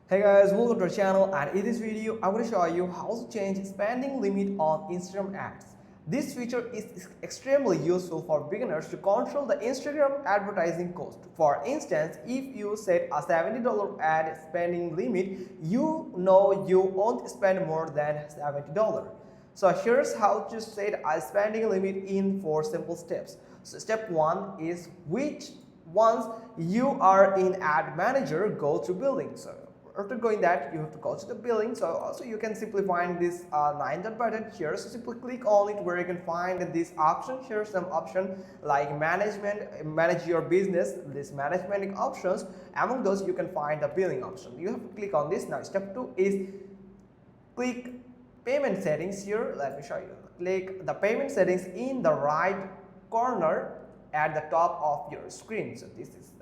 Hey guys, welcome to our channel, and in this video I'm going to show you how to change spending limit on Instagram ads. This feature is extremely useful for beginners to control the Instagram advertising cost. For instance, if you set a $70 ad spending limit, you know you won't spend more than $70. So here's how to set a spending limit in 4 simple steps. So step 1 is which once you are in ad manager, go to billing. So after going that, you have to go to the billing. So also you can simply find this 9 dot button here. So simply click on it where you can find this option. Here's some option like manage your business, this management options. Among those you can find the billing option. You have to click on this. Now step 2 is click payment settings. Here let me show you. Click the payment settings in the right corner at the top of your screen. So this is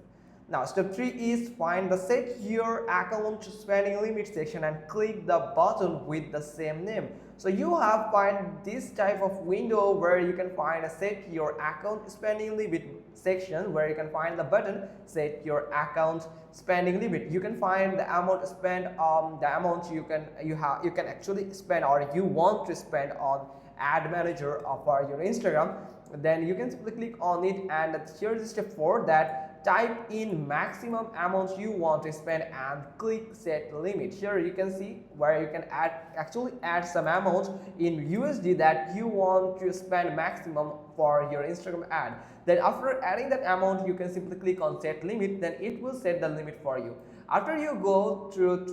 now step 3 is find the set your account spending limit section and click the button with the same name. So you have find this type of window where you can find a set your account spending limit section where you can find the button set your account spending limit. You can find the amount spent the amount you can actually spend or you want to spend on ad manager for your Instagram. Then you can simply click on it, and here's step 4 that type in maximum amount you want to spend and click set limit. Here you can see where you can add some amount in USD that you want to spend maximum for your Instagram ad. Then after adding that amount, you can simply click on set limit, then it will set the limit for you. After you go through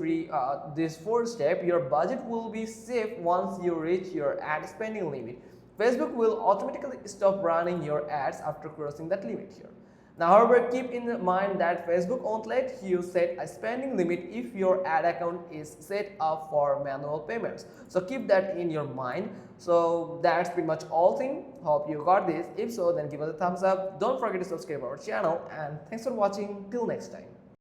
this 4 step, your budget will be safe once you reach your ad spending limit. Facebook will automatically stop running your ads after crossing that limit here. Now, however, keep in mind that Facebook won't let you set a spending limit if your ad account is set up for manual payments. So keep that in your mind. So that's pretty much all thing. Hope you got this. If so, then give us a thumbs up. Don't forget to subscribe our channel, and thanks for watching. Till next time.